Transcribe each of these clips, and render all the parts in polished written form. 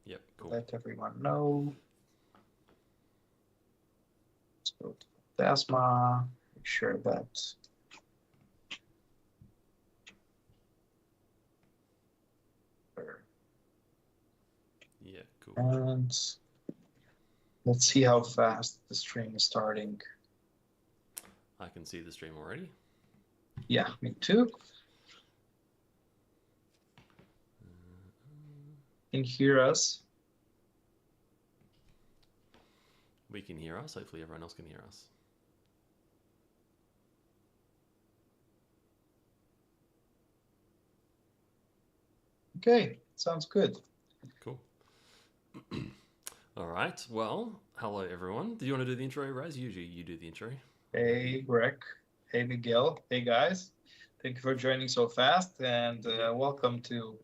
Yep, cool. Let everyone know. Let's go to Phantasma. Make sure that. Yeah, cool. And let's see how fast the stream is starting. I can see the stream already. Yeah, me too. Can hear us. We can hear us. Hopefully, everyone else can hear us. Okay, sounds good. Cool. All right. Well, hello everyone. Do you want to do the intro, Raz? Usually you do the intro. Hey, Greg. Hey, Miguel. Hey, guys. Thank you for joining so fast, and welcome to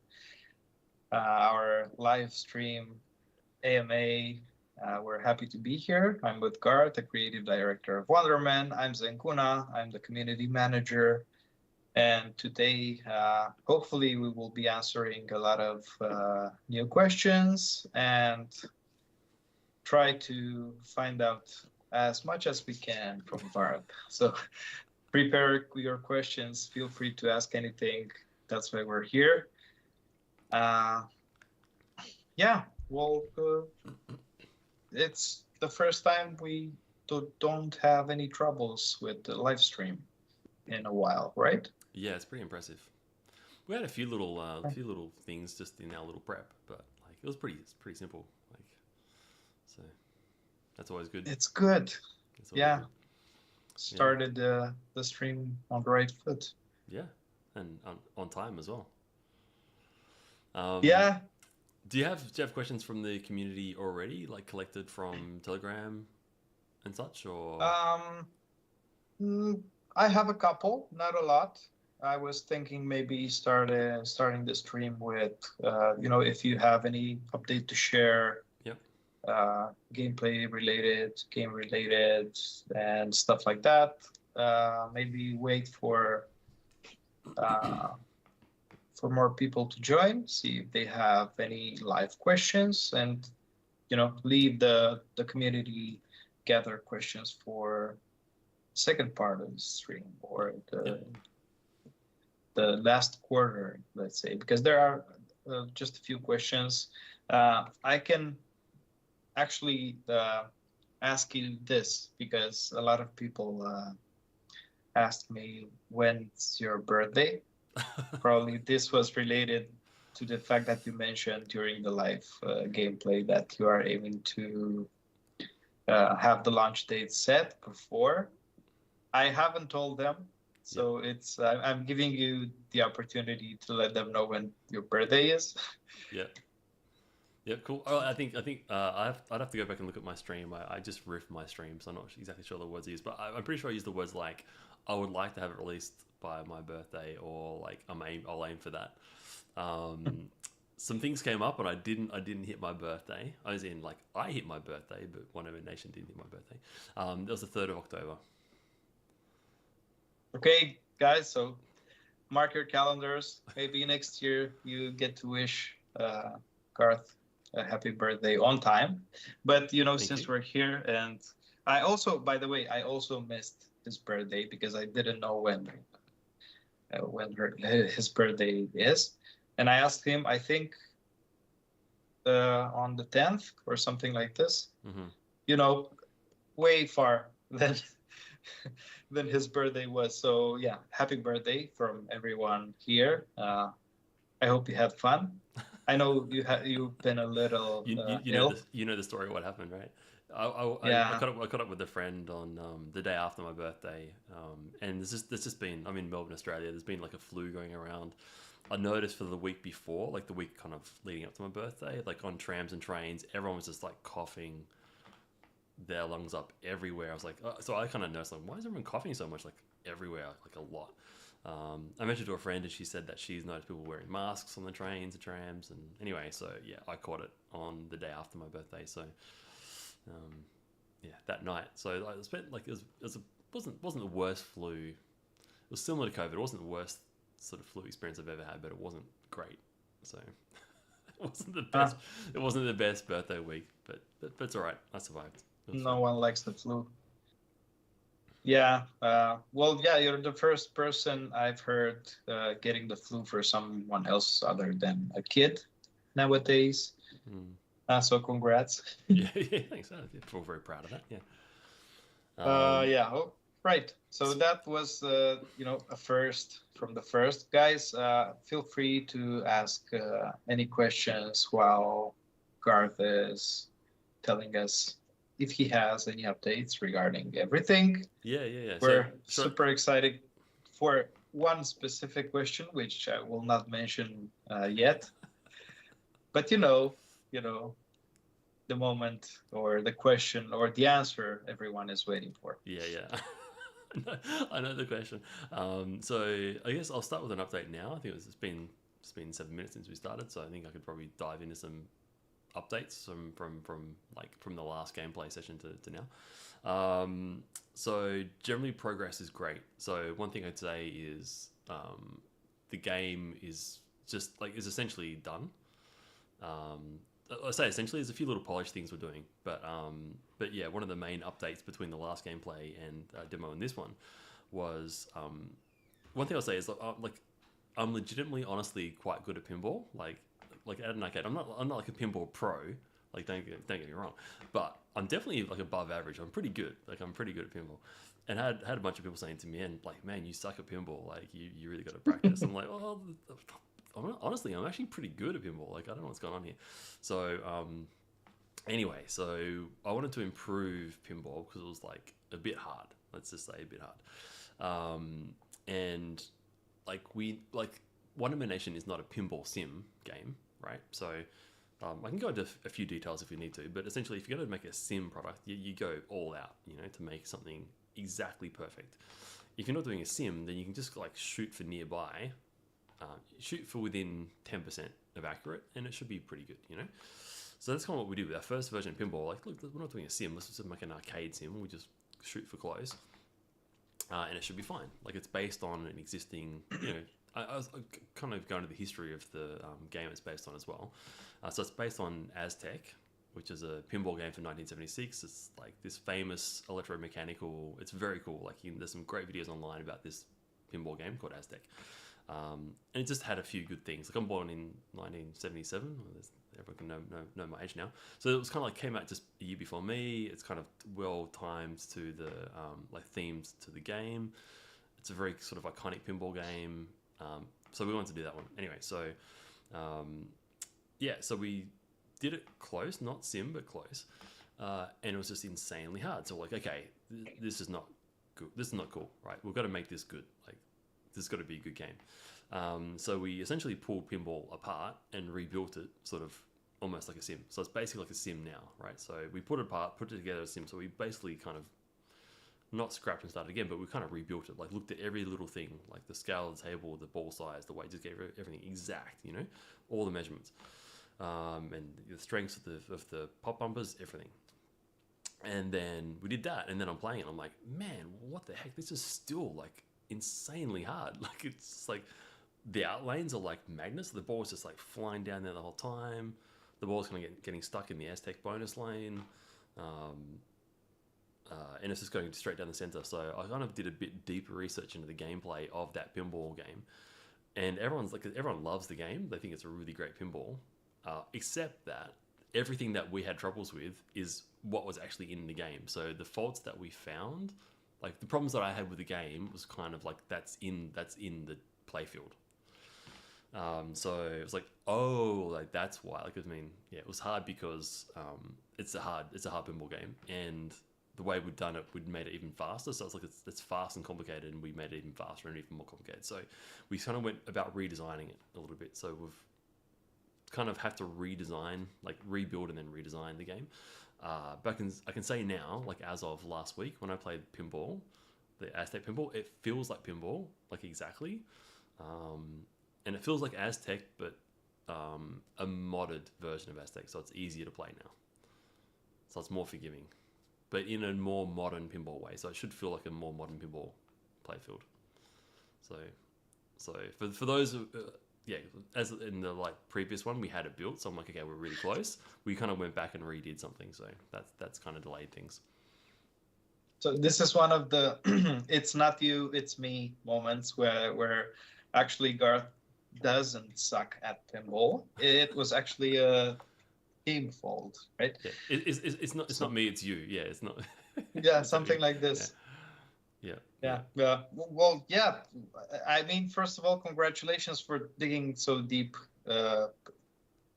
our live stream AMA. We're happy to be here. I'm with Garth, the creative director of Wonderman. I'm zenCUNA. I'm the community manager. And today, hopefully, we will be answering a lot of new questions and try to find out as much as we can from Garth. So prepare your questions. Feel free to ask anything. That's why we're here. Uh, yeah, well, it's the first time we don't have any troubles with the live stream in a while, right? Yeah, it's pretty impressive. We had a few little things just in our little prep, but like it's pretty simple. Like, so that's always good. It's good. It's always Yeah, good. Yeah, started the stream on the right foot. yeah, and on time as well. Um, Yeah. do you have questions from the community already, like collected from Telegram and such, or Um, mm, I have a couple, not a lot. I was thinking maybe starting the stream with if you have any update to share, yep, gameplay related, game related, and stuff like that. Maybe wait uh, for more people to join, see if they have any live questions, and leave the community gather questions for second part of the stream or yep, the last quarter, let's say, because there are just a few questions. I can actually ask you this because a lot of people asked me when's your birthday. Probably this was related to the fact that you mentioned during the live gameplay that you are aiming to have the launch date set before. I haven't told them, yep, so I'm giving you the opportunity to let them know when your birthday is. yep. Yeah, cool. Oh, I'd have to go back and look at my stream. I just riffed my stream, so I'm not exactly sure the words I used, but I'm pretty sure I used the words like I would like to have it released by my birthday, or like I'll aim for that. Um, some things came up, and I didn't hit my birthday. I was in like I hit my birthday, but Wonderman Nation didn't hit my birthday. That was the 3rd of October. Okay, guys, so mark your calendars. Maybe next year you get to wish Garth a happy birthday on time. But Thank you. since we're here, and I also, by the way, I also missed his birthday because I didn't know when his birthday is, and I asked him. I think on the 10th or something like this. Hmm. You know, way far than than his birthday was. So yeah, happy birthday from everyone here. I hope you had fun. I know you've been a little ill. You know the story of what happened, right? Yeah. I caught up with a friend on the day after my birthday, and there's just been I'm in Melbourne, Australia. There's been like a flu going around. I noticed for the week before, like the week kind of leading up to my birthday, like on trams and trains, everyone was just like coughing their lungs up everywhere. I was like, so I kind of noticed like, why is everyone coughing so much, like everywhere, like a lot. I mentioned to a friend, and she said that she's noticed people wearing masks on the trains and trams. And anyway, so yeah, I caught it on the day after my birthday. So yeah, that night. So I spent like wasn't the worst flu. It was similar to COVID. It wasn't the worst sort of flu experience I've ever had, but it wasn't great. So wasn't the Huh? best. It wasn't the best birthday week, but it's all right. I survived. It was No fine. one likes the flu. Yeah. Well, yeah, you're the first person I've heard getting the flu for someone else other than a kid nowadays. Mm. So congrats. Yeah, yeah, thanks. I feel very proud of that. Yeah. Yeah. Oh, right. So that was, a first from the first. Guys, feel free to ask any questions while Garth is telling us if he has any updates regarding everything. Yeah. So, We're so super excited for one specific question, which I will not mention yet. But the moment or the question or the answer everyone is waiting for. yeah. I know the question. So I guess I'll start with an update now. I think it's been 7 minutes since we started, so I think I could probably dive into some updates from the last gameplay session to now. So generally progress is great. So one thing I'd say is the game is is essentially done. I say essentially, there's a few little polish things we're doing, but yeah, one of the main updates between the last gameplay and demo and this one was one thing I'll say is I'm legitimately, honestly, quite good at pinball. Like at an arcade, I'm not like a pinball pro. Like don't get me wrong, but I'm definitely like above average. I'm pretty good. Like I'm pretty good at pinball. And had a bunch of people saying to me, and like, man, you suck at pinball. Like you really got to practice. I'm like, oh, honestly, I'm actually pretty good at pinball. Like I don't know what's going on here. So anyway, so I wanted to improve pinball because it was like a bit hard. Let's just say a bit hard. And like Wonderman Nation is not a pinball sim game, right? So I can go into a few details if you need to, but essentially, if you're going to make a sim product, you go all out, to make something exactly perfect. If you're not doing a sim, then you can just like shoot for nearby, shoot for within 10% of accurate, and it should be pretty good. So that's kind of what we did with our first version of pinball. Like, look, we're not doing a sim. Let's just make an arcade sim. We just shoot for close, and it should be fine. Like it's based on an existing, I was kind of going to the history of the game it's based on as well. So it's based on Aztec, which is a pinball game from 1976. It's like this famous electromechanical. It's very cool. Like there's some great videos online about this pinball game called Aztec. And it just had a few good things. Like I'm born in 1977. Everyone can know my age now. So it was kind of like came out just a year before me. It's kind of well timed to the themes to the game. It's a very sort of iconic pinball game. So we wanted to do that one anyway. So so we did it close, not sim, but close, and it was just insanely hard. So like, okay, this is not good. This is not cool, right? We've got to make this good. Like this has got to be a good game. So we essentially pulled pinball apart and rebuilt it, sort of almost like a sim. So it's basically like a sim now, right? So we put it apart, put it together as a sim. So we basically kind of not scrapped and started again, but we kind of rebuilt it. Like looked at every little thing, like the scale of the table, the ball size, the weight, just gave everything exact, all the measurements, and the strengths of the pop bumpers, everything. And then we did that, and then I'm playing it. I'm like, man, what the heck? This is still like insanely hard. Like it's like the outlanes are like magnets. The ball is just like flying down there the whole time. The ball's kind of getting stuck in the Aztec bonus lane. And it's just going straight down the center. So I kind of did a bit deeper research into the gameplay of that pinball game, and everyone loves the game. They think it's a really great pinball, except that everything that we had troubles with is what was actually in the game. So the faults that we found, like the problems that I had with the game, was kind of like that's in the playfield. So it was like, oh, like that's why. Like I mean, yeah, it was hard because it's a hard pinball game, and the way we'd done it, we'd made it even faster. So it's like it's fast and complicated, and we made it even faster and even more complicated. So we kind of went about redesigning it a little bit. So we've kind of had to redesign, like rebuild and then redesign the game. But I can say now, like as of last week, when I played pinball, the Aztec pinball, it feels like pinball, like exactly. And it feels like Aztec, but a modded version of Aztec. So it's easier to play now. So it's more forgiving, but in a more modern pinball way. So it should feel like a more modern pinball playfield. So for those yeah, as in the like previous one, we had it built, so I'm like, okay, we're really close. We kind of went back and redid something, so that's kind of delayed things. So this is one of the it's not you, it's me moments where actually Garth doesn't suck at pinball. It was actually a game fault, right? Yeah, it's So not me, it's you. Yeah, it's not. yeah, It's not you. something like Yeah, this. yeah, yeah. Yeah, yeah. Well, yeah. I mean, first of all, congratulations for digging so deep,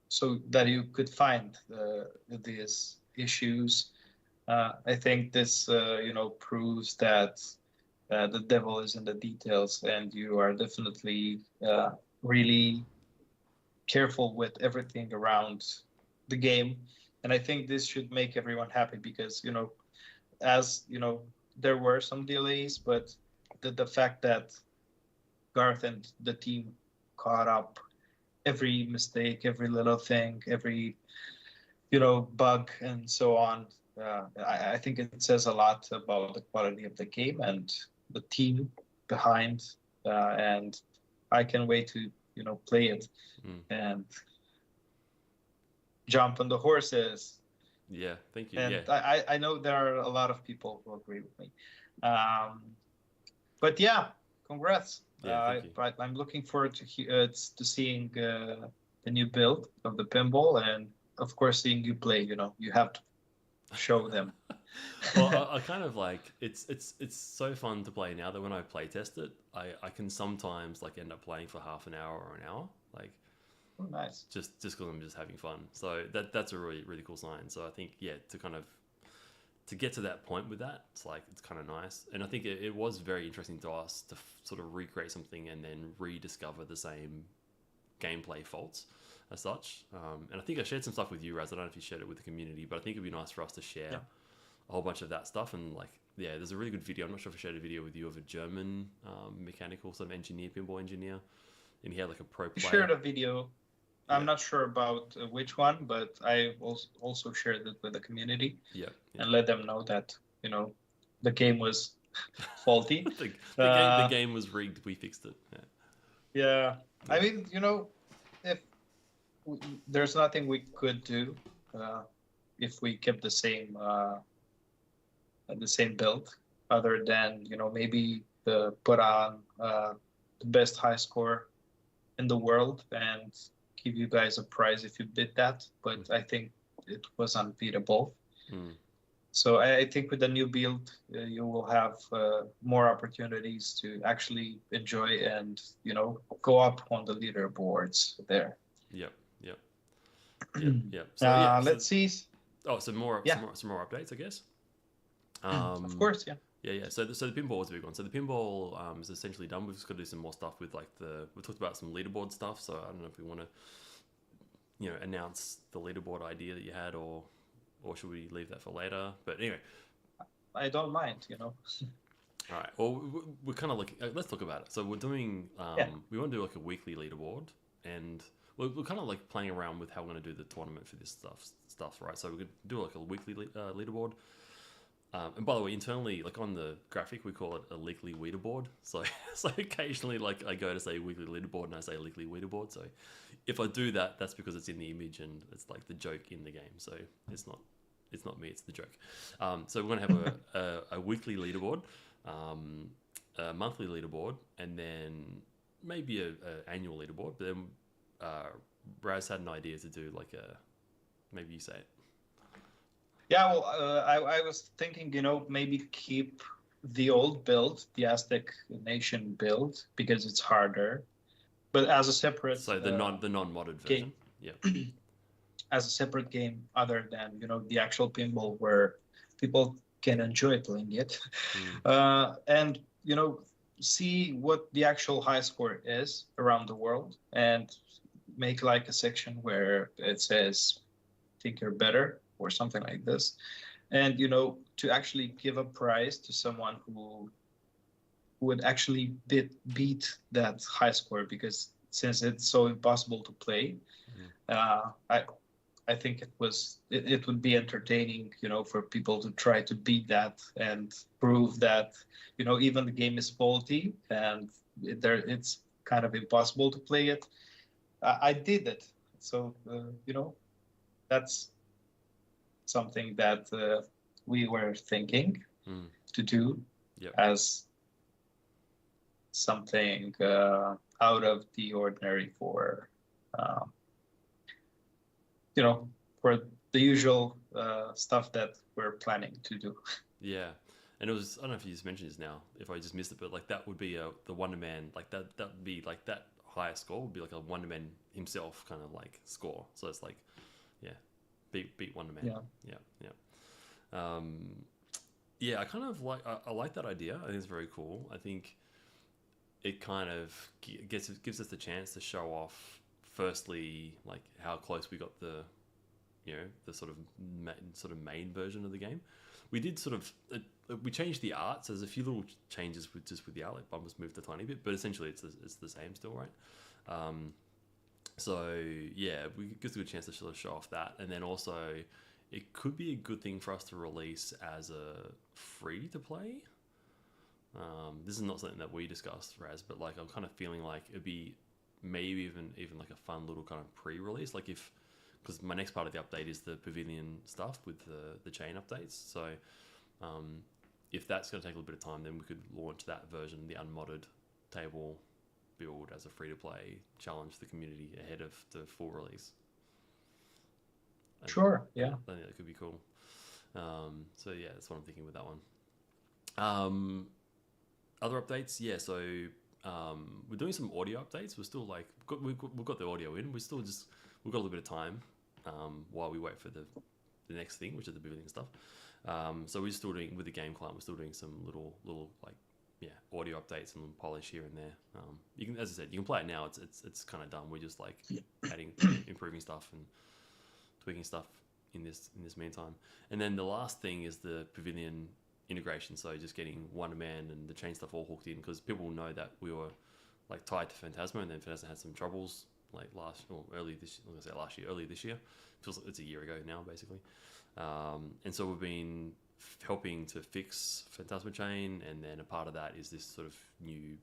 so that you could find these issues. I think this, proves that the devil is in the details, and you are definitely really careful with everything around the game. And I think this should make everyone happy because, as there were some delays, but the fact that Garth and the team caught up every mistake, every little thing, every bug, and so on. I think it says a lot about the quality of the game and the team behind, and I can wait to play it Mm. and jump on the horses. Yeah, thank you. And Yeah, I know there are a lot of people who agree with me. Um, but yeah, congrats. yeah, thank you. I'm looking forward to seeing the new build of the pinball, and of course seeing you play. You have to show them. Well, I kind of like it's so fun to play now that when I play test it, I can sometimes like end up playing for half an hour or an hour, like Oh, nice. just because I'm just having fun. So that's a really really cool sign. So I think yeah, to get to that point with that, it's kind of nice. And I think it was very interesting to us to sort of recreate something and then rediscover the same gameplay faults as such. And I think I shared some stuff with you, Raz. I don't know if you shared it with the community, but I think it'd be nice for us to share Yeah. a whole bunch of that stuff. And like, yeah, there's a really good video. I'm not sure if I shared a video with you of a German mechanical sort of engineer, pinball engineer, and he had like a pro You player. shared a video. I'm Yeah. not sure about which one, but I also shared it with the community Yeah, yeah. and let them know that the game was faulty. The game was rigged. We fixed it. Yeah. Yeah, I mean, if there's nothing we could do if we kept the same build, other than maybe put on the best high score in the world and give you guys a prize if you did that. But I think it was unbeatable. Mm. So I think with the new build, you will have more opportunities to actually enjoy and go up on the leaderboards there. Yep. Yep. Yep. Yep. So yeah. Let's see. Oh, some more updates, I guess. Of course, yeah. Yeah. So the pinball was a big one. So the pinball is essentially done. We've just got to do some more stuff with like we talked about some leaderboard stuff. So I don't know if we want to, announce the leaderboard idea that you had, or should we leave that for later? But anyway, I don't mind. All right. Well, we're kind of looking. Let's talk about it. So we're doing. We want to do like a weekly leaderboard, and we're kind of like playing around with how we're going to do the tournament for this stuff, right? So we could do like a weekly leaderboard. And by the way, internally, like on the graphic, we call it a weekly leaderboard. So occasionally, like I go to say weekly leaderboard and I say weekly leaderboard. So if I do that, that's because it's in the image and it's like the joke in the game. So it's not me, it's the joke. So we're gonna have a weekly leaderboard, a monthly leaderboard, and then maybe a annual leaderboard. But then Raz had an idea to do like maybe you say it. Yeah, well, I was thinking, maybe keep the old build, the Aztec Nation build, because it's harder, but as a separate. So the non-modded version. Yeah. As a separate game, other than the actual pinball, where people can enjoy playing it, and see what the actual high score is around the world, and make like a section where it says, "Think you're better," or something like this, and to actually give a prize to someone who would actually beat that high score, because since it's so impossible to play, I think it would be entertaining, for people to try to beat that and prove that even the game is faulty and it's kind of impossible to play it. I did it. So that's something that we were thinking Mm. to do Yep. as something out of the ordinary for um, you know for the usual stuff that we're planning to do. Yeah. And it was, I don't know if you just mentioned this now, if I just missed it, but like that would be the Wonder Man, like that would be like that highest score would be like a Wonder Man himself kind of like score. So it's like, yeah, beat Wonder Man. Yeah, Yeah, yeah. Um, yeah, I kind of like, I like that idea. I think it's very cool. I think it kind of gives us the chance to show off, firstly, like how close we got the sort of main version of the game. We did sort of we changed the art, so there's a few little changes with the art, like bumpers moved a tiny bit, but essentially it's the same still, right? Um, so yeah, we gives a good chance to sort of show off that, and then also it could be a good thing for us to release as a free to play. This is not something that we discussed, Raz, but like I'm kind of feeling like it'd be maybe even like a fun little kind of pre-release, like if because my next part of the update is the pavilion stuff with the chain updates. So um, if that's going to take a little bit of time, then we could launch that version, the unmodded table build, as a free-to-play, challenge the community ahead of the full release. sure. Yeah. I think that could be cool. So yeah, that's what I'm thinking with that one. Um, Other updates, yeah. So we're doing some audio updates. We're still like we've got the audio in. We've got a little bit of time while we wait for the next thing, which is the pavilion stuff. So we're still doing with the game client. We're still doing some little like audio updates and polish here and there. You can, as I said, you can play it now. It's kind of done. We're just like adding, improving stuff and tweaking stuff in this meantime. And then the last thing is the pavilion integration. So just getting Wonder Man and the chain stuff all hooked in, because people know that we were like tied to Phantasma, and then Phantasma had some troubles like early this year. It's a year ago now, basically. And so we've been helping to fix Phantasma chain, and then a part of that is this sort of new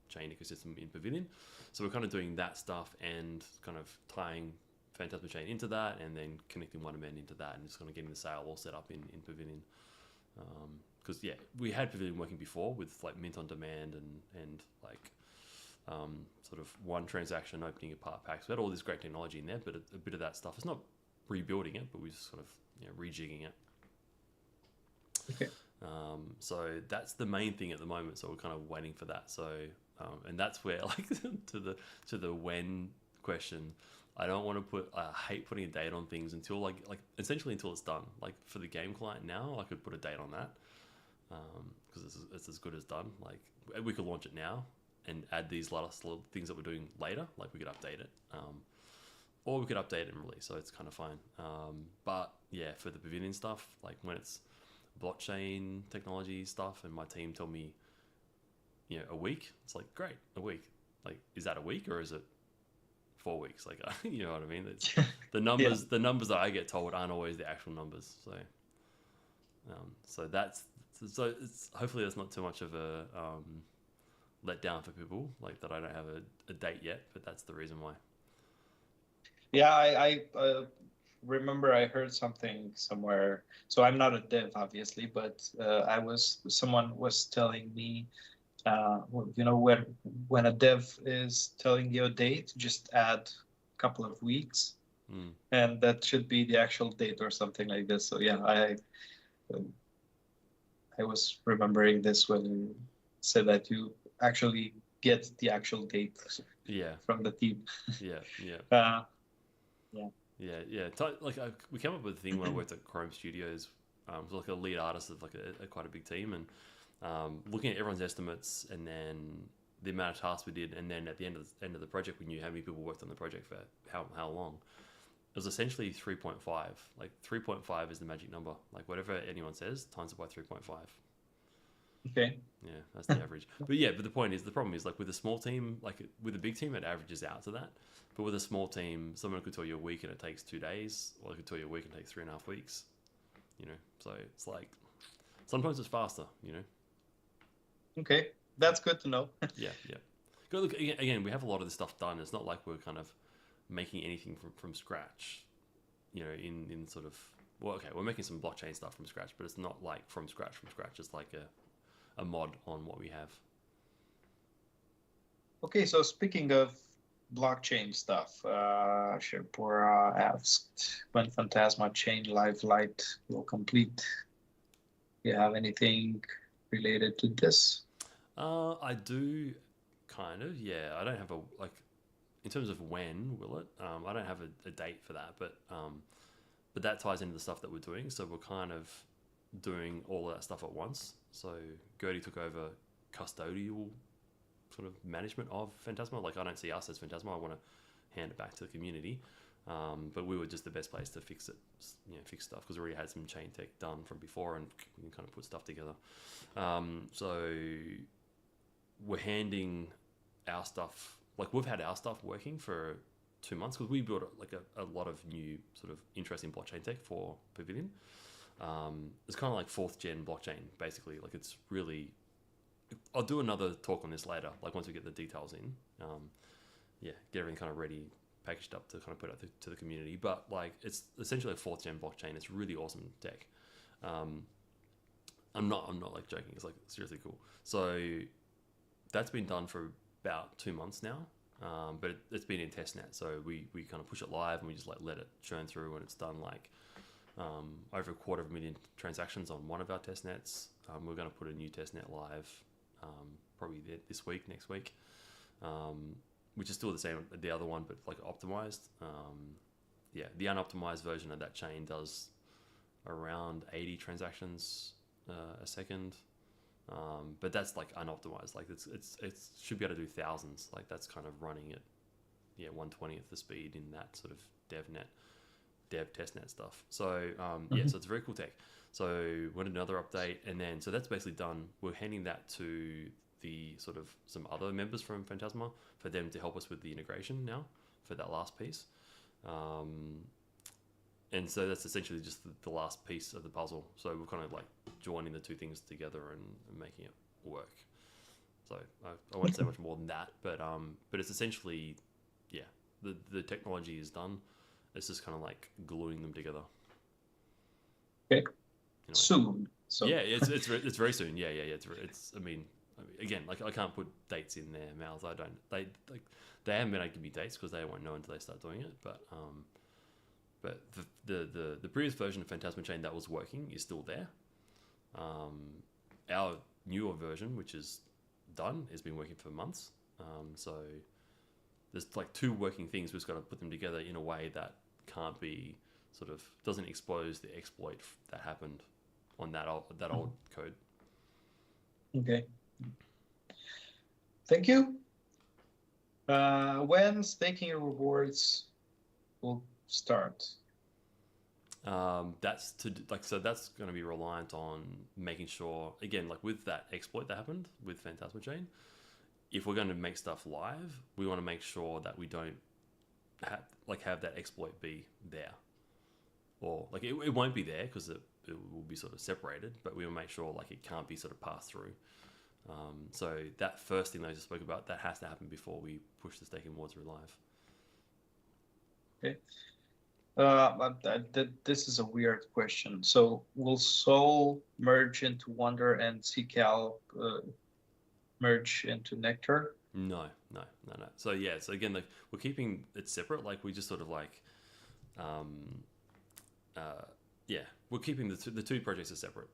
chain ecosystem in Pavilion. So we're kind of doing that stuff and kind of tying Phantasma chain into that, and then connecting Wonder Man into that, and just kind of getting the sale all set up in Pavilion. Because we had Pavilion working before with like mint on demand and like sort of one transaction opening a part packs. We had all this great technology in there, but a bit of that stuff, it's not rebuilding it, but we're just sort of rejigging it. Okay. So that's the main thing at the moment. So we're kind of waiting for that. So and that's where like to the when question. I don't want to I hate putting a date on things until like essentially until it's done. Like for the game client now, I could put a date on that because it's as good as done. Like we could launch it now and add these last little things that we're doing later. Like we could update it, or we could update it and release. So it's kind of fine. But yeah, for the pavilion stuff, like when it's blockchain technology stuff, and my team tell me, a week. It's like great, a week. Like, is that a week or is it 4 weeks? Like, you know what I mean? It's the numbers. Yeah. The numbers that I get told aren't always the actual numbers. So it's hopefully that's not too much of a let down for people. Like that I don't have a date yet, but that's the reason why. Yeah, I remember I heard something somewhere. So I'm not a dev, obviously, but someone was telling me, when a dev is telling you a date, just add a couple of weeks, and that should be the actual date or something like this. So yeah, I was remembering this when you said that you actually get the actual date from the team. Yeah. Yeah. Yeah. We came up with a thing when I worked at Chrome Studios. So like a lead artist of like a quite a big team, and looking at everyone's estimates, and then the amount of tasks we did, and then at the end of the project, we knew how many people worked on the project for how long. It was essentially 3.5. Like 3.5 is the magic number. Like whatever anyone says, times it by 3.5. Okay. Yeah, that's the average. But the problem is like with a small team, like with a big team, it averages out to that. But with a small team, someone could tell you a week and it takes 2 days, or they could tell you a week and it takes 3.5 weeks. So it's like sometimes it's faster. Okay, that's good to know. Yeah. Go look again. We have a lot of this stuff done. It's not like we're kind of making anything from scratch. You know, in sort of well, okay, we're making some blockchain stuff from scratch, but it's not like from scratch. It's like a mod on what we have. Okay, so speaking of blockchain stuff, Shirpura asked when Phantasma Chain Live Light will complete. Do you have anything related to this? I do, kind of. Yeah, I don't have a like in terms of when will it. I don't have a date for that, but that ties into the stuff that we're doing. So we're kind of doing all of that stuff at once. So Gertie took over custodial sort of management of Phantasma. Like I don't see us as Phantasma. I want to hand it back to the community. But we were just the best place to fix it, fix stuff because we already had some chain tech done from before and we can kind of put stuff together. So we're handing our stuff, like we've had our stuff working for 2 months because we built like a lot of new sort of interesting blockchain tech for Pavilion. It's kind of like 4th gen blockchain basically. Like it's really, I'll do another talk on this later, like once we get the details in. Get everything kind of ready, packaged up to kind of put out to the community. But like it's essentially a 4th gen blockchain. It's really awesome tech. I'm not like joking. It's like seriously cool. So that's been done for about 2 months now. But it's been in testnet. So we kind of push it live and we just like let it churn through and it's done like over 250,000 transactions on one of our testnets. We're going to put a new testnet live probably this week, next week, which is still the same as the other one, but like optimized. The unoptimized version of that chain does around 80 transactions a second. But that's like unoptimized. Like it should be able to do thousands. Like that's kind of running at 1/20th the speed in that sort of dev testnet stuff. So so it's very cool tech. So we had another update, and then so that's basically done. We're handing that to the sort of some other members from Phantasma for them to help us with the integration now for that last piece. And so that's essentially just the last piece of the puzzle. So we're kind of like joining the two things together and making it work. So I won't say much more than that, but it's essentially, the technology is done. It's just kind of like gluing them together. Okay. Anyway. Soon. So yeah, it's very soon. Yeah. It's I mean, again, like I can't put dates in their mouths. I don't. They haven't been able to give me dates because they won't know until they start doing it. But the previous version of Phantasma Chain that was working is still there. Our newer version, which is done, has been working for months. So there's like 2 working things. We've just got to put them together in a way that can't be sort of doesn't expose the exploit that happened on that old code. Okay. Thank you. When staking rewards will start? That's that's going to be reliant on making sure, again, like with that exploit that happened with Phantasma Chain, if we're going to make stuff live, we want to make sure that we don't have that exploit be there, or like it won't be there because it will be sort of separated, but we will make sure like it can't be sort of passed through. So that first thing that I just spoke about, that has to happen before we push the staking rewards live. Okay. This is a weird question. So will Soul merge into Wonder and CCal merge into Nectar? No. So so again, like we're keeping it separate. Like we just sort of like, we're keeping the two projects are separate.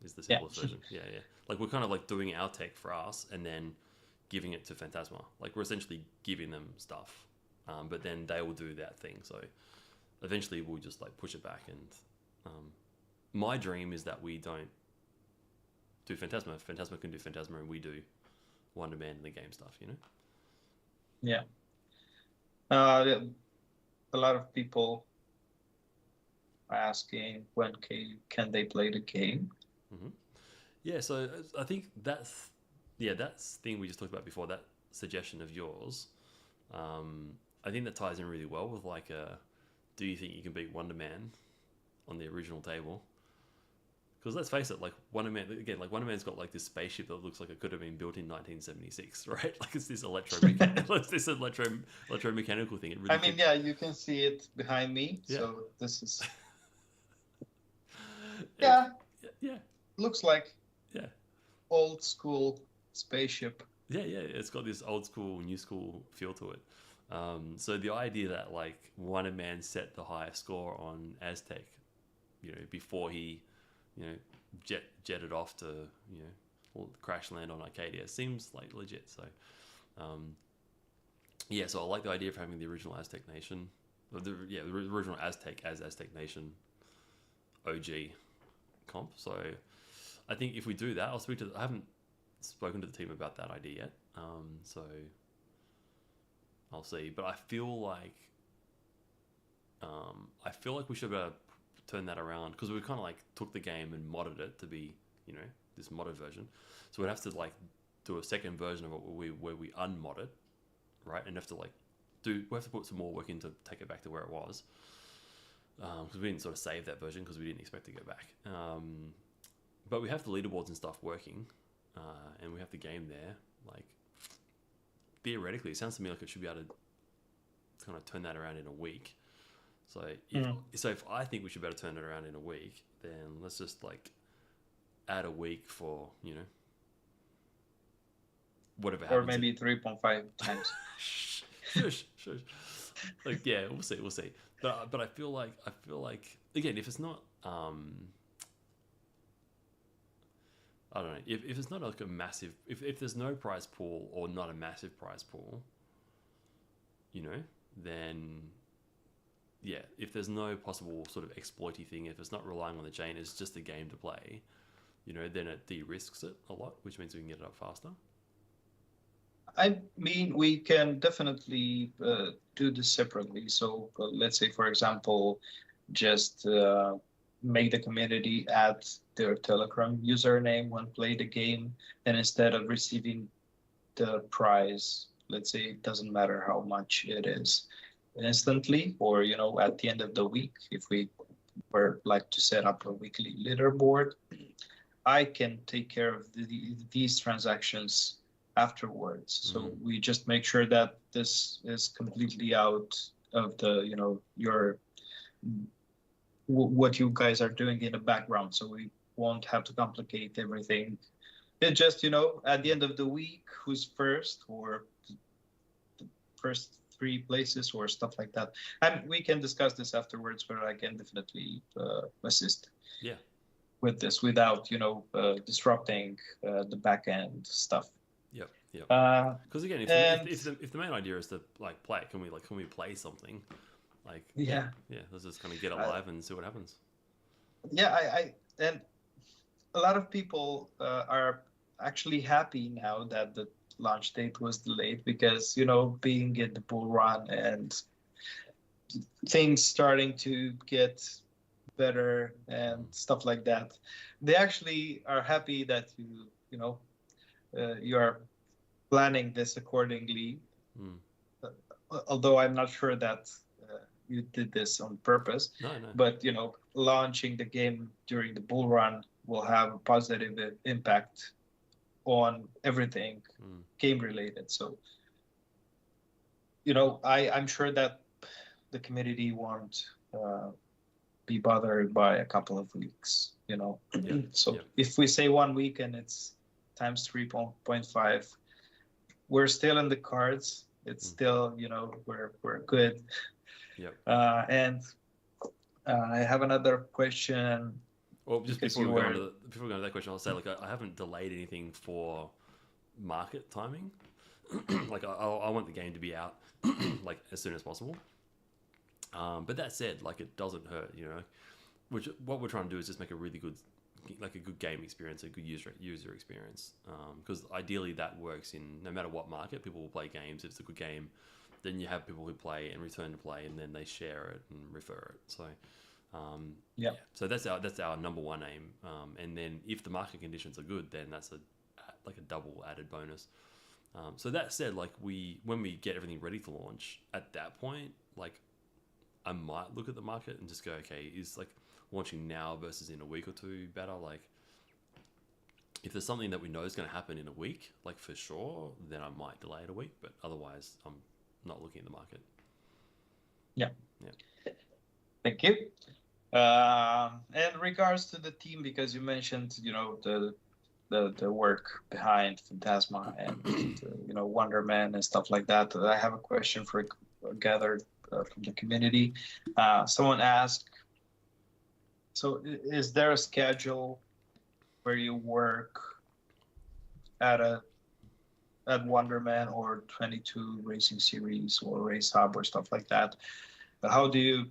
Is the simplest version. Yeah. Like we're kind of like doing our tech for us and then giving it to Phantasma. Like we're essentially giving them stuff, but then they will do that thing. So eventually we'll just like push it back. And my dream is that we don't do Phantasma. Phantasma can do Phantasma, and we do Wonderman and the game stuff. Yeah. A lot of people are asking when can they play the game. Mm-hmm. Yeah, so I think that's thing we just talked about before, that suggestion of yours. I think that ties in really well with do you think you can beat Wonderman on the original table? Because let's face it, like Wonderman's got like this spaceship that looks like it could have been built in 1976, right? Like it's this electromechanical thing. It really I mean, yeah, you can see it behind me. Yeah. So this is, It- yeah, yeah, looks like yeah, old school spaceship. yeah. It's got this old school, new school feel to it. So the idea that like Wonderman set the highest score on Aztec, before he, jetted off to, crash land on Arcadia seems like legit. So, so I like the idea of having the original Aztec Nation, the original Aztec as Aztec Nation OG comp. So I think if we do that, I haven't spoken to the team about that idea yet. So I'll see. But I feel like we should be able to turn that around, because we kind of like took the game and modded it to be, this modded version. So we'd have to like do a second version of it where we unmod it, right? And have to like we have to put some more work in to take it back to where it was. Because we didn't sort of save that version because we didn't expect to go back. But we have the leaderboards and stuff working, and we have the game there. Like, theoretically, it sounds to me like it should be able to kind of turn that around in a week. So if I think we should be able to turn it around in a week, then let's just like add a week for, whatever happens. Or maybe 3.5 times. Shush. Like, yeah, we'll see. But I feel like again, if it's not I don't know, if it's not like a massive, if there's no prize pool or not a massive prize pool, then yeah, if there's no possible sort of exploity thing, if it's not relying on the chain, it's just a game to play, then it de-risks it a lot, which means we can get it up faster. I mean, we can definitely do this separately. So let's say, for example, just make the community add their Telegram username when play the game, and instead of receiving the prize, let's say it doesn't matter how much it is, instantly, or at the end of the week, if we were like to set up a weekly leaderboard, I can take care of these transactions afterwards. So we just make sure that this is completely out of the your what you guys are doing in the background, so we won't have to complicate everything. It just at the end of the week, who's first, or the first 3 places, or stuff like that. And we can discuss this afterwards, but I can definitely assist with this without disrupting the back end stuff. Yep. Because again, if the main idea is to like play, can we play something? Like let's just kind of get it live and see what happens. I and a lot of people are actually happy now that the launch date was delayed, because being in the bull run and things starting to get better and stuff like that, they actually are happy that you are planning this accordingly. Although I'm not sure that you did this on purpose. No. But launching the game during the bull run will have a positive impact on everything game related. So I'm sure that the community won't be bothered by a couple of weeks. If we say 1 week and it's times 3.5, we're still in the cards. It's still we're good. And I have another question. Well, just before we go to that question, I'll say I haven't delayed anything for market timing. Like I want the game to be out like as soon as possible. But that said, like it doesn't hurt, Which what we're trying to do is just make a really good, like a good game experience, a good user experience. Because ideally that works in no matter what market, people will play games. If it's a good game, then you have people who play and return to play, and then they share it and refer it. So. So that's our number one aim. And then if the market conditions are good, then that's a double added bonus. So that said, like when we get everything ready to launch, at that point, like I might look at the market and just go, okay, is like launching now versus in a week or two better? Like, if there's something that we know is going to happen in a week, like for sure, then I might delay it a week. But otherwise, I'm not looking at the market. Yeah. Yeah. Thank you. In regards to the team, because you mentioned, the work behind Phantasma and Wonderman and stuff like that, I have a question for gathered from the community. Someone asked, so is there a schedule where you work at Wonderman or 22 Racing Series or Race Hub or stuff like that? How do you,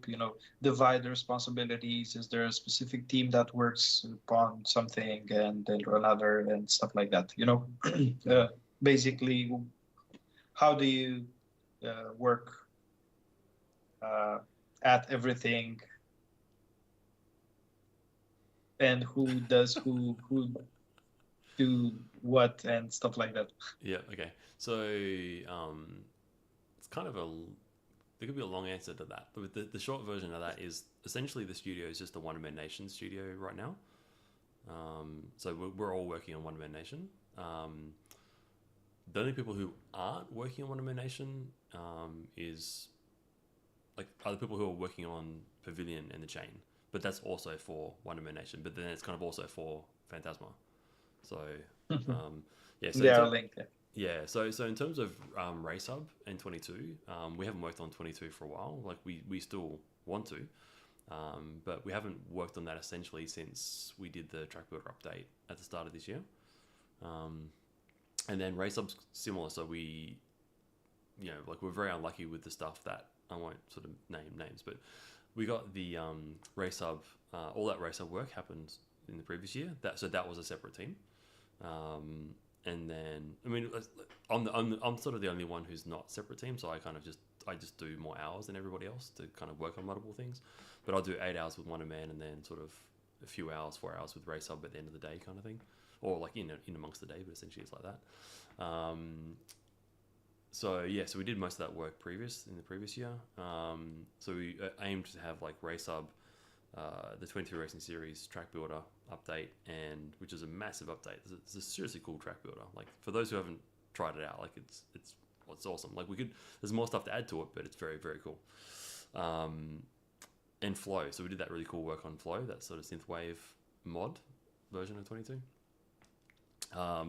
divide the responsibilities? Is there a specific team that works upon something and then another and stuff like that? Basically, how do you work at everything, and who do what and stuff like that? Yeah. Okay. So it's kind of there could be a long answer to that, but the short version of that is essentially the studio is just a Wonderman Nation studio right now. So we're all working on Wonderman Nation. The only people who aren't working on Wonderman Nation is like other people who are working on Pavilion and the Chain, but that's also for Wonderman Nation. But then it's kind of also for Phantasma. So yeah, so they are linked. Yeah, so in terms of Race Hub and 22, we haven't worked on 22 for a while. Like we still want to, but we haven't worked on that essentially since we did the track builder update at the start of this year. And then Race Hub's similar, so we're very unlucky with the stuff that I won't sort of name names, but we got the Race Hub, all that Race Hub work happened in the previous year. That was a separate team. And then, I mean, I'm sort of the only one who's not separate team, so I just do more hours than everybody else to kind of work on multiple things. But I'll do 8 hours with Wonderman and then sort of a few hours, 4 hours with Race Hub at the end of the day kind of thing. Or like in amongst the day, but essentially it's like that. So we did most of that work in the previous year. So we aimed to have like Race Hub, the 22 Racing Series track builder update, and which is a massive update. It's a seriously cool track builder. Like for those who haven't tried it out, like it's awesome. Like there's more stuff to add to it, but it's very, very cool. And Flow. So we did that really cool work on Flow, that sort of synthwave mod version of 22.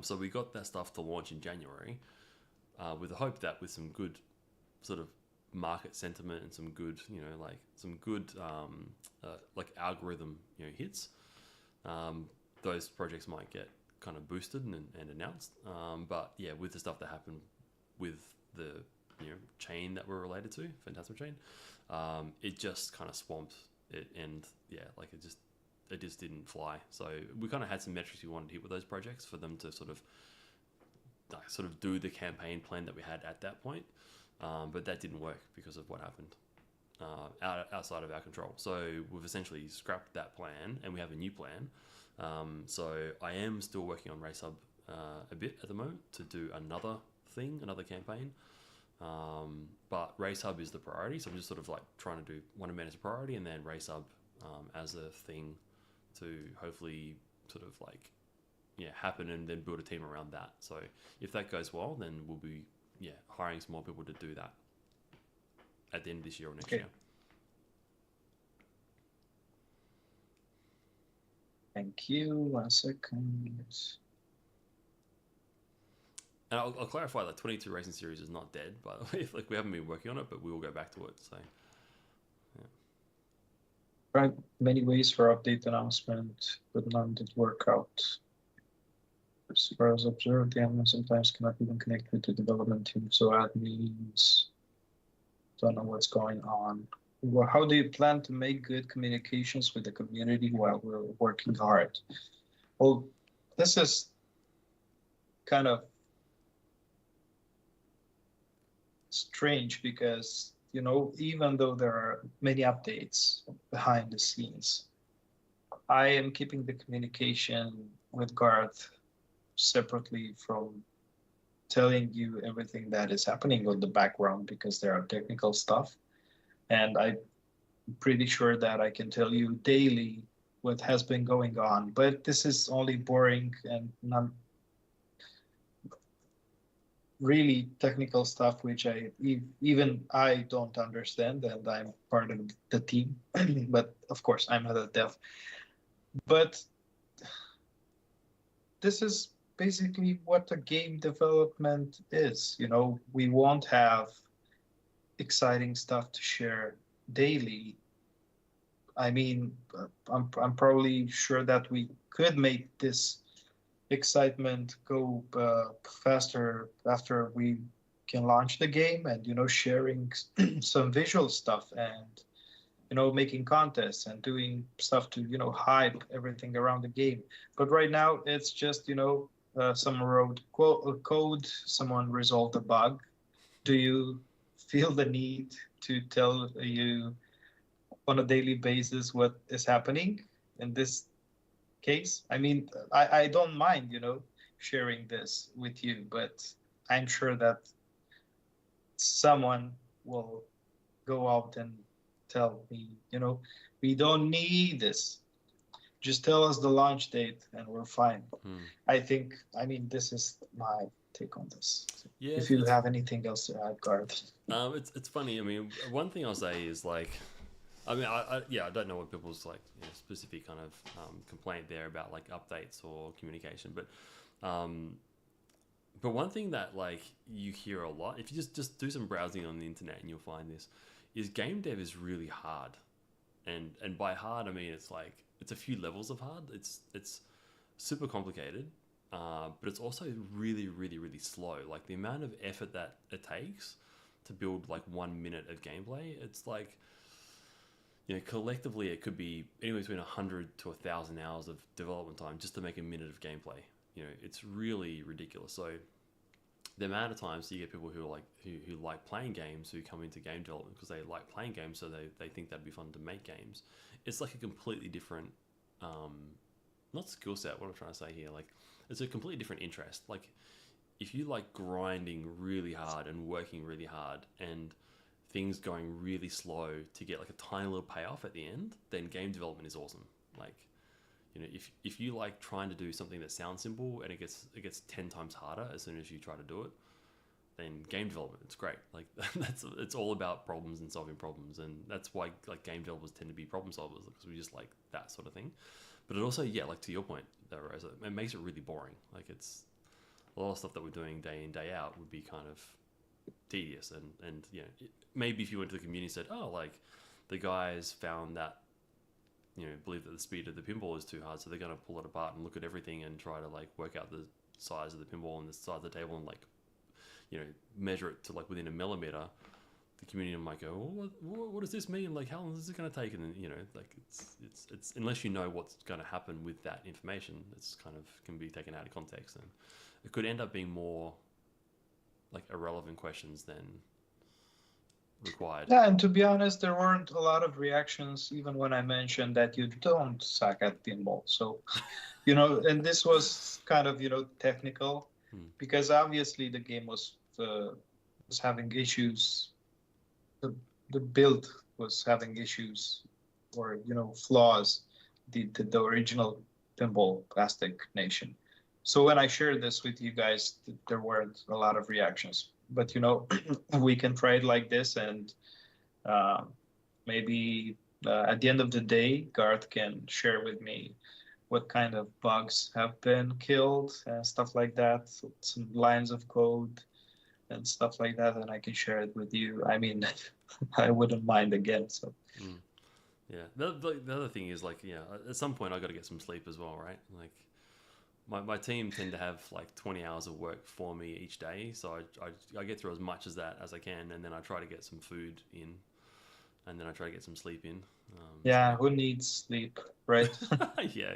So we got that stuff to launch in January, with the hope that with some good sort of market sentiment and some good, like algorithm, hits, those projects might get kind of boosted and announced. But yeah, with the stuff that happened with the chain that we're related to, Phantasma chain, it just kind of swamped it, and it just didn't fly. So we kind of had some metrics we wanted to hit with those projects for them to sort of do the campaign plan that we had at that point. But that didn't work because of what happened outside of our control. So we've essentially scrapped that plan, and we have a new plan. So I am still working on Race Hub a bit at the moment to do another campaign. But Race Hub is the priority, so I'm just sort of like trying to do Wonderman as a priority, and then Race Hub as a thing to hopefully sort of like happen, and then build a team around that. So if that goes well, then we'll be hiring some more people to do that at the end of this year or next year. Thank you. 1 second. And I'll clarify that 22 Racing Series is not dead, by the way. Like we haven't been working on it, but we will go back to it. So Right, many ways for update announcement, but none did work out. As far as observed, the admin sometimes cannot even connect with the development team, so admins don't know what's going on. Well, how do you plan to make good communications with the community while we're working hard? Well, this is kind of strange because, even though there are many updates behind the scenes, I am keeping the communication with Garth separately from telling you everything that is happening on the background, because there are technical stuff, and I pretty sure that I can tell you daily what has been going on, but this is only boring and not really technical stuff, which even I don't understand, and I'm part of the team. But of course, I'm not a dev. But this is basically what a game development is. We won't have exciting stuff to share daily. I mean, I'm probably sure that we could make this excitement go faster after we can launch the game, and sharing some visual stuff, and making contests and doing stuff to hype everything around the game. But right now it's just someone wrote code, someone resolved a bug. Do you feel the need to tell you on a daily basis what is happening in this case? I mean, I don't mind, sharing this with you, but I'm sure that someone will go out and tell me, we don't need this. Just tell us the launch date and we're fine. I mean, this is my take on this. Yeah, If you have anything else to add, Garth. It's funny. I mean, one thing I'll say is like, I mean, I don't know what people's like specific kind of complaint there about like updates or communication, but one thing that like you hear a lot, if you just do some browsing on the internet and you'll find this, is game dev is really hard, and by hard I mean it's a few levels of hard. It's super complicated, but it's also really really really slow. Like the amount of effort that it takes to build like 1 minute of gameplay, it's like, collectively it could be anywhere between 100 to 1,000 hours of development time just to make a minute of gameplay. It's really ridiculous. So the amount of times you get people who are like who like playing games, who come into game development because they like playing games, so they think that'd be fun to make games. It's like a completely different not skill set, what I'm trying to say here, like it's a completely different interest. Like if you like grinding really hard and working really hard and things going really slow to get like a tiny little payoff at the end, then game development is awesome. Like, if you like trying to do something that sounds simple and it gets 10 times harder as soon as you try to do it, then game development, it's great. Like it's all about problems and solving problems, and that's why like game developers tend to be problem solvers, because we just like that sort of thing. But it also, yeah, like to your point, though, Rosa, it makes it really boring. Like it's a lot of stuff that we're doing day in day out would be kind of tedious, and maybe if you went to the community and said, oh, like the guys found that believe that the speed of the pinball is too hard, so they're going to pull it apart and look at everything and try to like work out the size of the pinball and the size of the table and like measure it to like within a millimeter. The community might go, well, what does this mean? Like, how long is it going to take? And then like it's unless you know what's going to happen with that information, it's kind of can be taken out of context, and it could end up being more like irrelevant questions than required. Yeah, and to be honest, there weren't a lot of reactions even when I mentioned that you don't suck at pinball. So, and this was kind of technical, because obviously the game was having issues. The build was having issues, or flaws. The original pinball Plastic Nation. So when I shared this with you guys, there weren't a lot of reactions. But we can try it like this, and maybe at the end of the day, Garth can share with me what kind of bugs have been killed and stuff like that, some lines of code and stuff like that, and I can share it with you. I mean, I wouldn't mind again. So. Yeah. The other thing is like, at some point I got to get some sleep as well, right? Like. My team tend to have like 20 hours of work for me each day, so I get through as much as that as I can, and then I try to get some food in, and then I try to get some sleep in. Who needs sleep, right? yeah,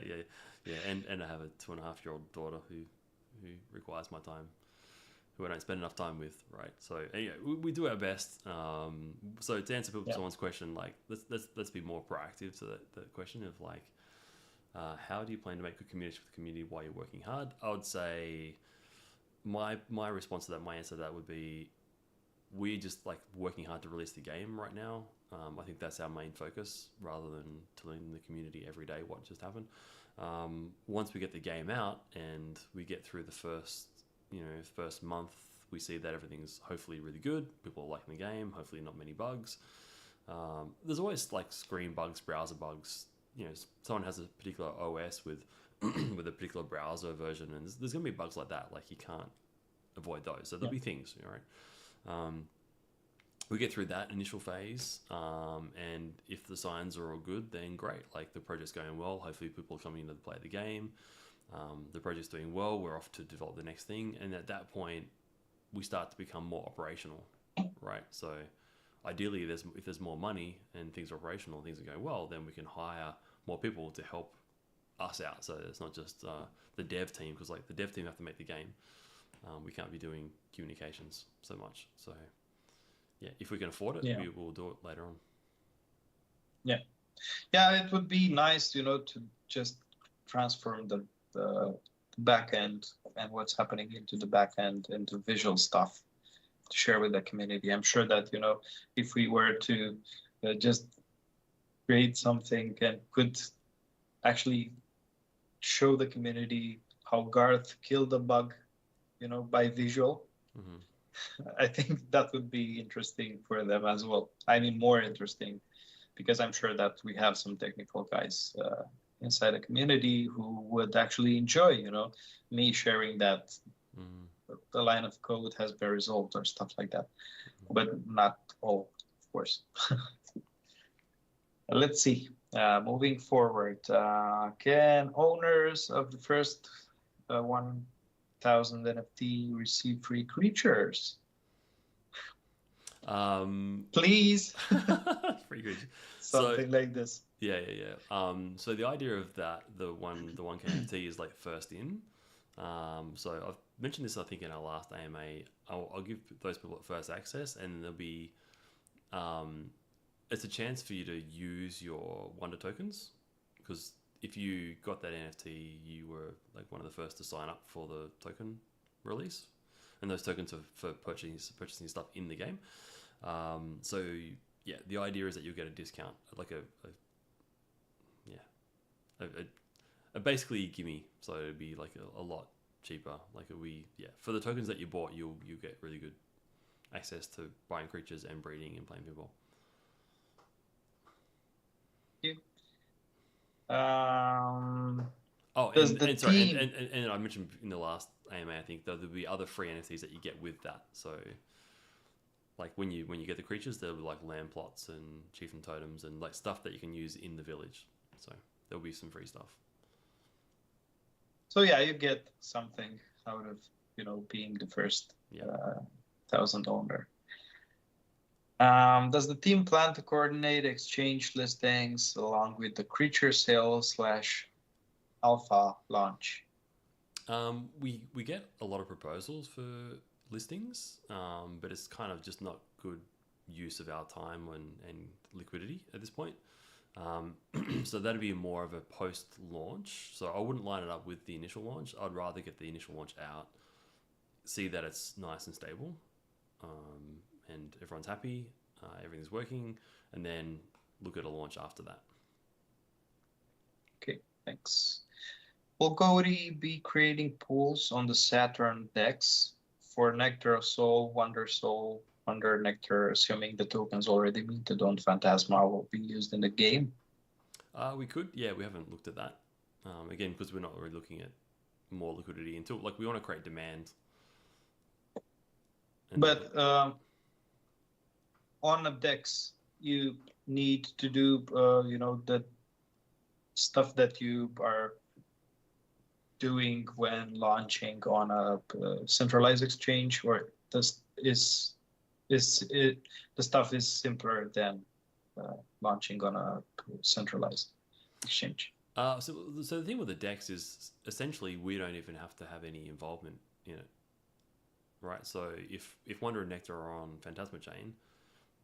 and I have a 2.5-year-old daughter who requires my time, who I don't spend enough time with, right? So anyway, we do our best. So to answer someone's question, like let's be more proactive to the question of like. How do you plan to make good communication with the community while you're working hard? I would say my response to that, my answer to that would be, we're just like working hard to release the game right now. I think that's our main focus, rather than telling the community every day what just happened. Once we get the game out and we get through the first month, we see that everything's hopefully really good. People are liking the game. Hopefully, not many bugs. There's always like screen bugs, browser bugs. Someone has a particular OS with with a particular browser version, and there's going to be bugs like that. Like, you can't avoid those. So there'll be things, right? We get through that initial phase, and if the signs are all good, then great. Like, the project's going well. Hopefully, people are coming in to play the game. The project's doing well. We're off to develop the next thing, and at that point, we start to become more operational, right? So, ideally, if there's more money and things are operational, things are going well, then we can hire more people to help us out. So it's not just the dev team, because like the dev team have to make the game. We can't be doing communications so much. So yeah, if we can afford it, we will do it later on. Yeah, it would be nice, to just transform the back end and what's happening into the back end into visual stuff to share with the community. I'm sure that, if we were to just create something and could actually show the community how Garth killed a bug, by visual, I think that would be interesting for them as well. I mean, more interesting, because I'm sure that we have some technical guys inside the community who would actually enjoy, me sharing that the line of code has been resolved or stuff like that. But not all, of course. Let's see. Moving forward, can owners of the first 1,000 NFT receive free creatures? Please. Free creatures. Something like this. Yeah. So the idea of that, the one NFT is like first in. So I've mentioned this, I think, in our last AMA. I'll give those people first access, and there'll be it's a chance for you to use your Wonder tokens, because if you got that NFT, you were like one of the first to sign up for the token release, and those tokens are for purchasing stuff in the game. So yeah, the idea is that you'll get a discount, like a basically gimme. So it'd be like a lot cheaper. Like for the tokens that you bought, you'll get really good access to buying creatures and breeding and playing people. And I mentioned in the last AMA, I think, there'll be other free NFTs that you get with that. So like when you get the creatures, there'll be like land plots and chieftain totems and like stuff that you can use in the village. So there'll be some free stuff. So yeah, you get something out of being the first 1,000 owner. Does the team plan to coordinate exchange listings along with the creature sale / alpha launch? We get a lot of proposals for listings, but it's kind of just not good use of our time and liquidity at this point. So that'd be more of a post-launch. So I wouldn't line it up with the initial launch. I'd rather get the initial launch out, see that it's nice and stable, and everyone's happy, everything's working, and then look at a launch after that. Okay, thanks. Will Cody be creating pools on the Saturn decks for Nectar of Soul, Wonder Soul, Wonder Nectar, assuming the tokens already minted on Phantasma will be used in the game? We could, yeah. We haven't looked at that again, because we're not really looking at more liquidity until we want to create demand. But on the decks, you need to do the stuff that you are doing when launching on a centralized exchange, or the stuff is simpler than launching on a centralized exchange. So the thing with the decks is essentially we don't even have to have any involvement in it, right? So if Wonder and Nectar are on Phantasma Chain,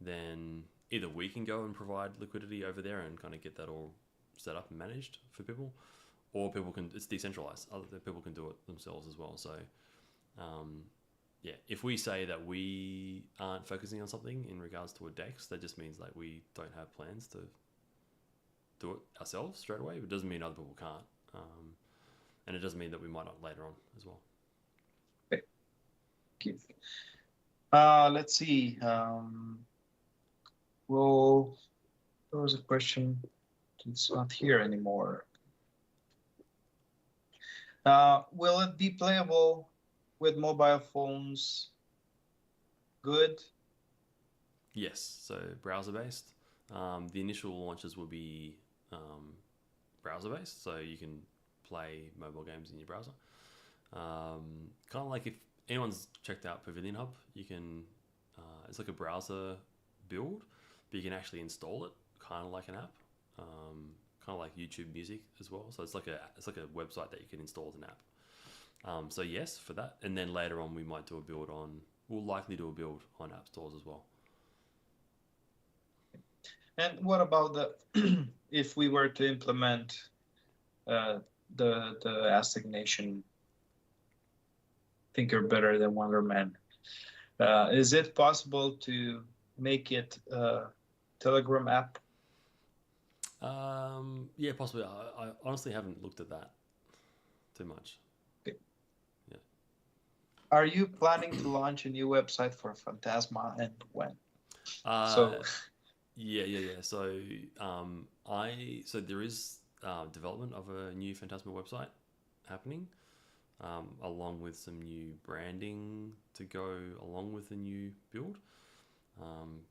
then either we can go and provide liquidity over there and kind of get that all set up and managed for people, or people can. It's decentralized. Other people can do it themselves as well. So yeah, if we say that we aren't focusing on something in regards to a DEX, that just means like we don't have plans to do it ourselves straight away. It doesn't mean other people can't, and it doesn't mean that we might not later on as well. Okay. Keith. Let's see. Well, there was a question. It's not here anymore. Will it be playable with mobile phones? Good. Yes, so browser based. The initial launches will be browser based, so you can play mobile games in your browser. Kind of like if anyone's checked out Pavilion Hub, you can. It's like a browser build, but you can actually install it, kind of like an app, kind of like YouTube Music as well. So it's like a website that you can install as an app. So yes, for that, and then later on we might do a build on. We'll likely do a build on app stores as well. And what about the if we were to implement the assignation Think You're Better Than Wonderman, is it possible to make it a Telegram app? Yeah, possibly. I honestly haven't looked at that too much. Okay. Yeah. Are you planning to launch a new website for Phantasma, and when? Yeah. So so there is development of a new Phantasma website happening, along with some new branding to go along with the new build.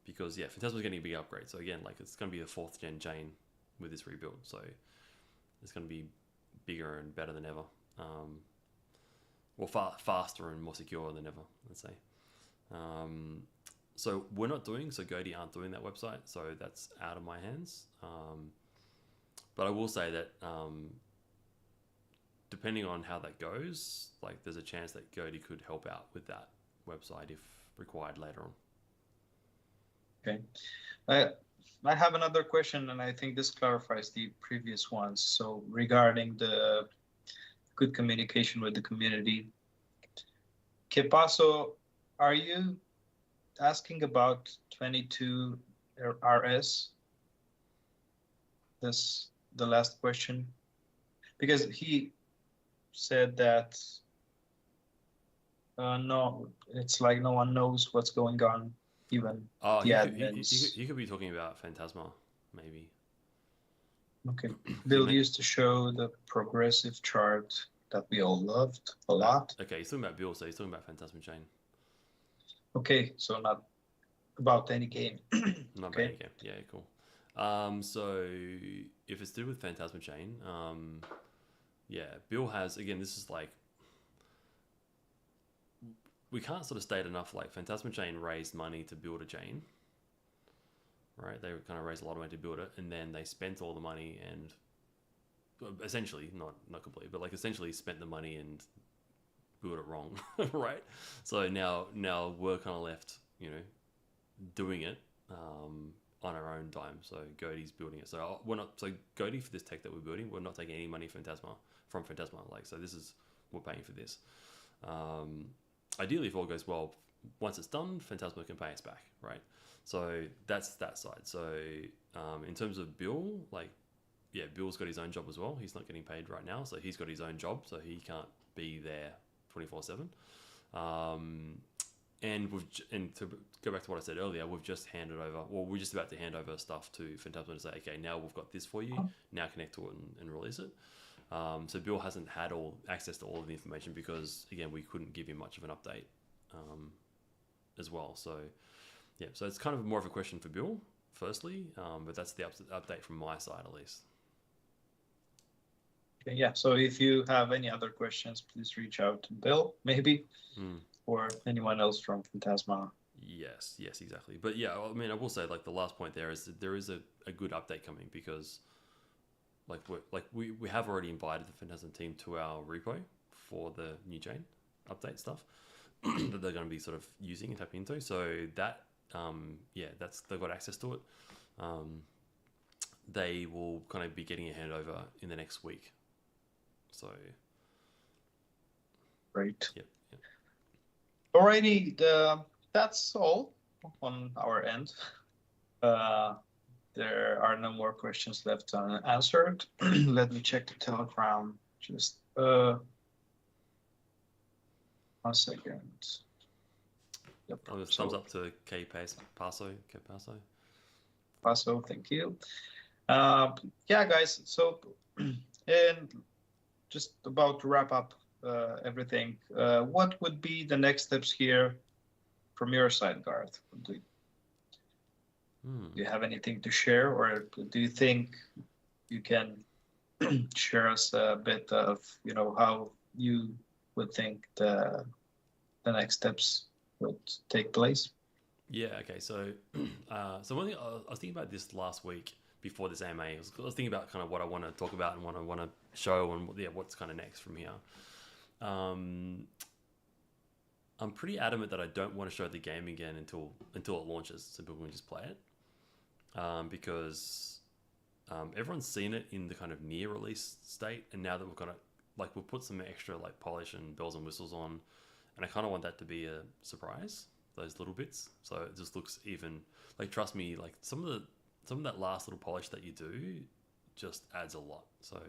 Because yeah, Phantasma's getting a big upgrade. So again, like it's going to be the 4th gen chain with this rebuild. So it's going to be bigger and better than ever. Faster and more secure than ever, let's say. So we're not doing, so Godi aren't doing that website, so that's out of my hands. But I will say that depending on how that goes, like there's a chance that Godi could help out with that website if required later on. Okay. I have another question, and I think this clarifies the previous ones. So regarding the good communication with the community, Que Paso, are you asking about 22 RS? This the last question, because he said that no, it's like no one knows what's going on, even the admins. He could be talking about Phantasma, maybe. Okay. Bill used to show the progressive chart that we all loved a lot. Okay, he's talking about Bill, so he's talking about Phantasma Chain. Okay, so not about any game. Not okay. about any game. Yeah, cool. So if it's to do with Phantasma Chain, yeah, Bill has, again, this is like, we can't sort of state enough, like Phantasma Chain raised money to build a chain, right? They kind of raised a lot of money to build it, and then they spent all the money and essentially, not completely, but like essentially spent the money and built it wrong, right? So now we're kind of left, doing it on our own dime. So Godi's building it. So we're not, so Godi, for this tech that we're building, we're not taking any money from Phantasma. Like, so this is, we're paying for this. Ideally, if all goes well, once it's done, Phantasma can pay us back, right? So that's that side. So in terms of Bill, like, yeah, Bill's got his own job as well. He's not getting paid right now, so he's got his own job, so he can't be there 24/7. And to go back to what I said earlier, we've just handed over, well, we're just about to hand over stuff to Phantasma to say, okay, now we've got this for you. Now connect to it and release it. So Bill hasn't had access to all of the information because, again, we couldn't give him much of an update as well. So, yeah, so it's kind of more of a question for Bill, firstly, but that's the update from my side, at least. Okay, yeah, so if you have any other questions, please reach out to Bill, maybe, or anyone else from Phantasma. Yes, exactly. But yeah, I mean, I will say, like, the last point there is that there is a good update coming because we have already invited the Phantasm team to our repo for the new chain update stuff that they're going to be sort of using and tapping into. So that, they've got access to it. They will kind of be getting a handover in the next week. So great. Yep. Alrighty, that's all on our end. Uh, there are no more questions left unanswered. Let me check the Telegram. Just 1 second. Yep. Oh, thumbs up to K Paso. Paso, thank you. Yeah, guys. So, and just about to wrap up everything. What would be the next steps here from your side, Garth? Do you have anything to share, or do you think you can share us a bit of how you would think the next steps would take place? Yeah. Okay. So, so one thing I was thinking about this last week before this AMA. I was thinking about kind of what I want to talk about and what I want to show and what's kind of next from here. I'm pretty adamant that I don't want to show the game again until it launches, so people can just play it. Because everyone's seen it in the kind of near release state, and now that we've got it, like we've put some extra like polish and bells and whistles on, and I kind of want that to be a surprise. Those little bits, so it just looks even. Like trust me, like some of that last little polish that you do just adds a lot. So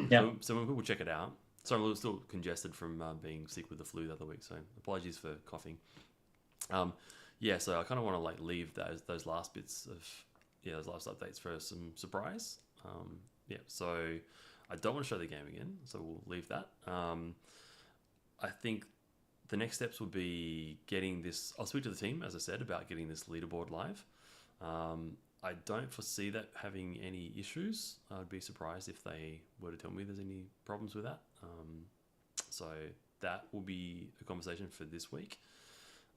Yeah. so when people check it out, so I'm still congested from being sick with the flu the other week. So apologies for coughing. Yeah, so I kind of want to like leave those last bits of those last updates for some surprise. Yeah, so I don't want to show the game again, so we'll leave that. I think the next steps will be getting this. I'll speak to the team, as I said, about getting this leaderboard live. I don't foresee that having any issues. I'd be surprised if they were to tell me there's any problems with that. So that will be a conversation for this week.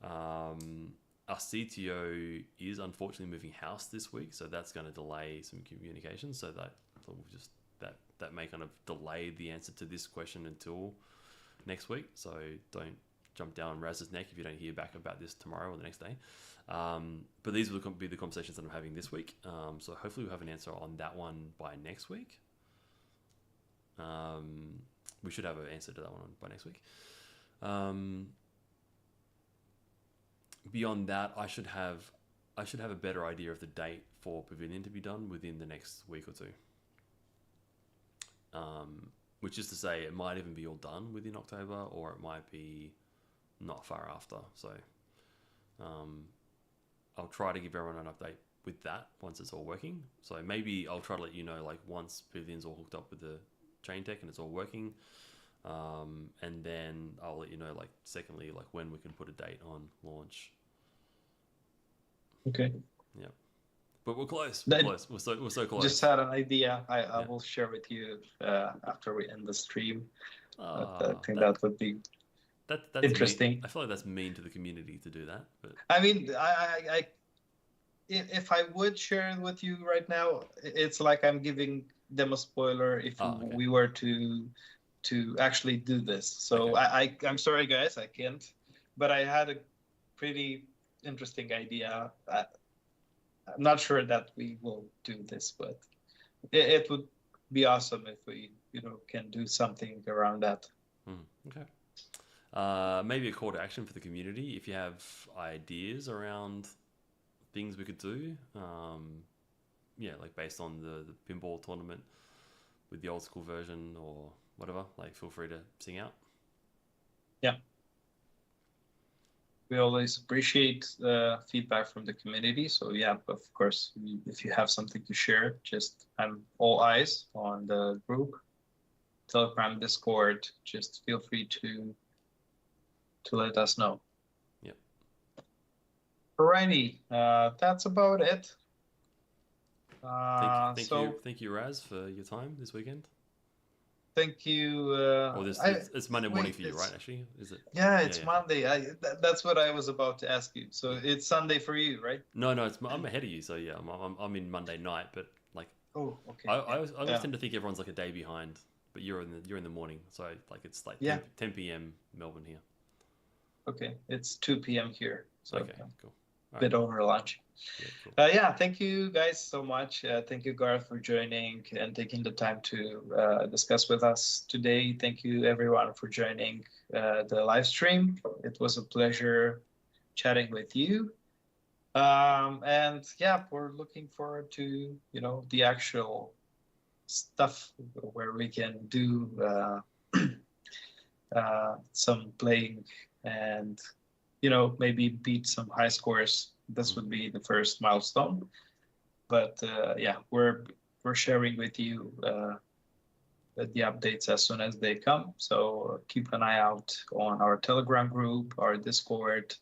Our CTO is unfortunately moving house this week, so that's going to delay some communication. So that will just that may kind of delay the answer to this question until next week. So don't jump down Raz's neck if you don't hear back about this tomorrow or the next day. But these will be the conversations that I'm having this week. So hopefully we'll have an answer on that one by next week. We should have an answer to that one by next week. Beyond that, I should have a better idea of the date for Pavilion to be done within the next week or two. Which is to say, it might even be all done within October, or it might be not far after. So I'll try to give everyone an update with that once it's all working. So maybe I'll try to let you know like once Pavilion's all hooked up with the chain tech and it's all working. And then I'll let you know like secondly like when we can put a date on launch. Okay. Yeah. But we're close. We're close. We're so close. Just had an idea. I will share with you after we end the stream. I think that would be that's interesting. Mean. I feel like that's mean to the community to do that. But I mean, if I would share it with you right now, it's like I'm giving them a spoiler if we were to actually do this. So okay. I'm sorry, guys, I can't. But I had a pretty interesting idea. I'm not sure that we will do this, but it would be awesome if we, can do something around that. Okay. Maybe a call to action for the community. If you have ideas around things we could do, like based on the pinball tournament with the old school version or whatever, like feel free to sing out. Yeah. We always appreciate feedback from the community. So yeah, of course, if you have something to share, I'm all eyes on the group, Telegram, Discord. Just feel free to let us know. Yep. Alrighty, that's about it. Thank you, Raz, for your time this weekend. Thank you. It's Monday morning for you, right? Actually, is it? Yeah, it's Monday. That's what I was about to ask you. So it's Sunday for you, right? No, I'm ahead of you. So yeah, I'm in Monday night, but like. Oh, okay. I always tend to think everyone's like a day behind, but you're in the morning, so like it's like 10 p.m. Melbourne here. Okay, it's 2 p.m. here. So okay, cool. All right. bit over lunch. Yeah, cool. Yeah, thank you guys so much. Thank you, Garth, for joining and taking the time to discuss with us today. Thank you, everyone, for joining the live stream. It was a pleasure chatting with you. And yeah, we're looking forward to, the actual stuff where we can do some playing and, maybe beat some high scores. This would be the first milestone. But yeah, we're sharing with you the updates as soon as they come. So keep an eye out on our Telegram group, our Discord,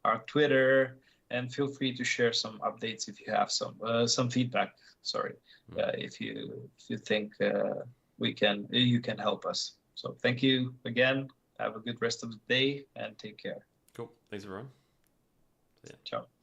our Twitter, and feel free to share some updates if you have some feedback. Sorry, if you think you can help us. So thank you again. Have a good rest of the day and take care. Cool. Thanks, everyone. See ya. Ciao.